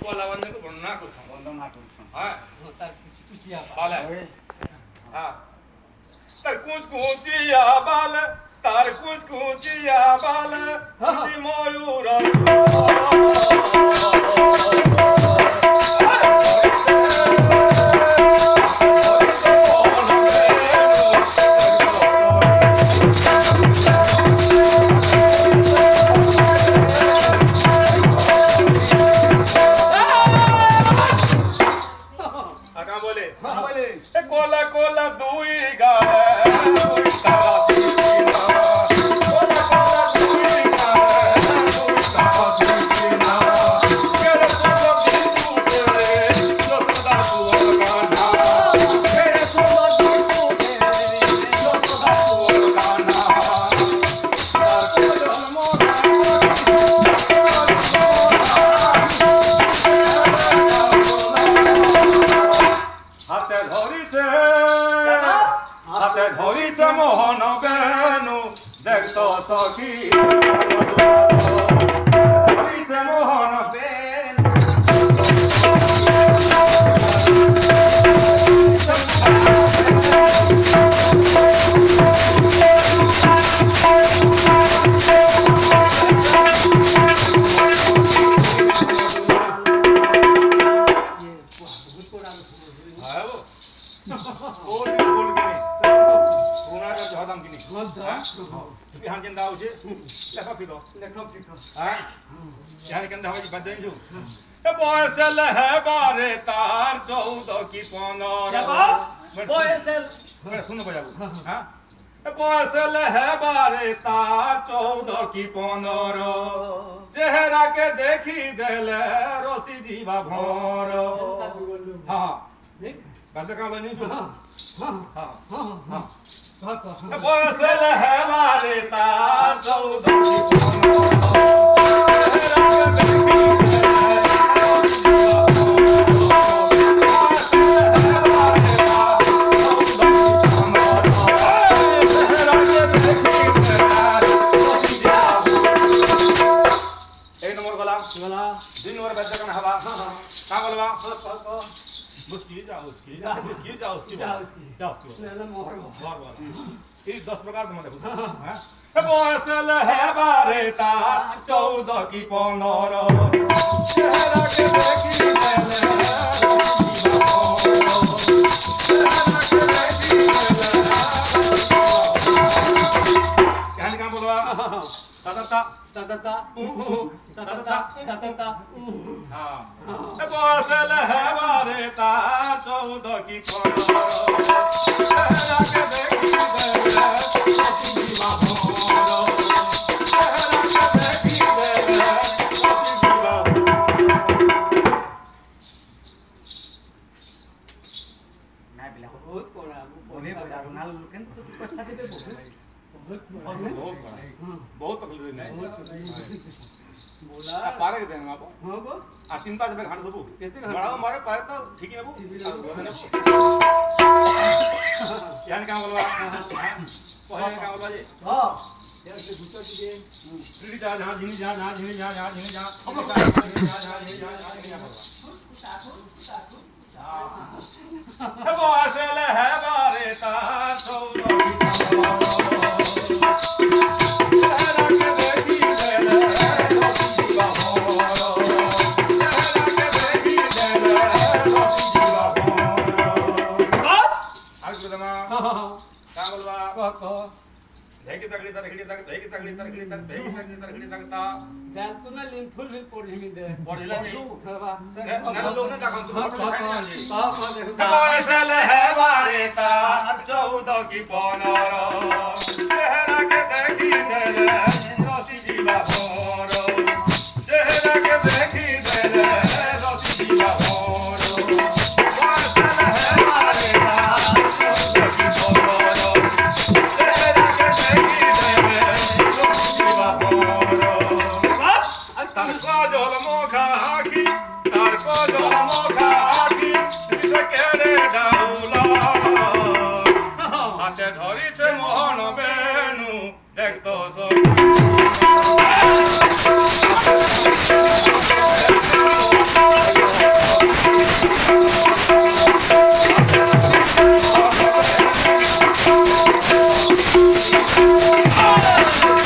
কলা বন্ধকে বর্ণনা করছাম হ্যাঁ বলে হ্যাঁ তার কুচকুচিয়া বাল তার কুচকুচিয়া বাল কুচি ময়ূর কোলা কোলা দুই গায়ে দুই তারা কোলা কোলা দুই গায়ে দুই তারা দিনা কেরে কোলা বিসু রে লোকদা তুর গানা কেরে কোলা বিসু রে লোকদা তুর গানা তার জন্ম হাতে ধরিছে মোহন বেনু দেখতো সখী ধরিছে মোহন বেনু बिहान के दाव छे लेखा पिको हां बिहान के दाव बदन जो ए बॉयसल है बारे तार 14 की 15 बॉयसल सुन बजाबू हां ए बॉयसल है बारे तार 14 की 15 चेहरा के देखी देले रोसी जीवा भोर हां देख बात का बनी जो हां हां हां बॉयसल है बारे तार 14 की 15 नंबर गला 2 नंबर बच्चा का हवा का बोलवा मुस्की जाओ उसकी ये 10 प्रकार तुम देखो हां बॉयसल है बारे तार 14 की 15 चेहरा के देखी देले कहानी का बोलवा ताता हां बॉयसल है बारे तार 14 की 15 चेहरा के देखी देले जीवा भोर चेहरा के देखी देले जीवा ना बिला बहुत कोरा बोले बजा नाल लोकन तो पछा देते बहुत तकलीफ है बोला पारे के देंगे आप हां गो आ 3-4 जगह घाट देबो केते बड़ा मारे पारे तो ठीक है वो यान का बोलवा पहले का बोलवा जी हां यार से गुस्सा कीजिए सीढ़ी जा जहां झिनी जा बॉयसल है बारे तार 14 देखी तगड़ी तगता दाल तो ना लिंक फुल पढ़ी में दे पढ़िला नहीं हवा ना लोग ने देखो हां बॉयसल है बारे तार 14 की 15 चेहरा के देखी देले रोसी जीवा भोर चेहरा के देखी देले रोसी जीवा भोर बॉयसल है बारे तार 14 की 15 चेहरा के देखी देले रोसी जीवा भोर तार को जल मोखा हाकी दिस केरे डाउला हाथे धरिছে মোহন বেনু দেখতো সব हाँ।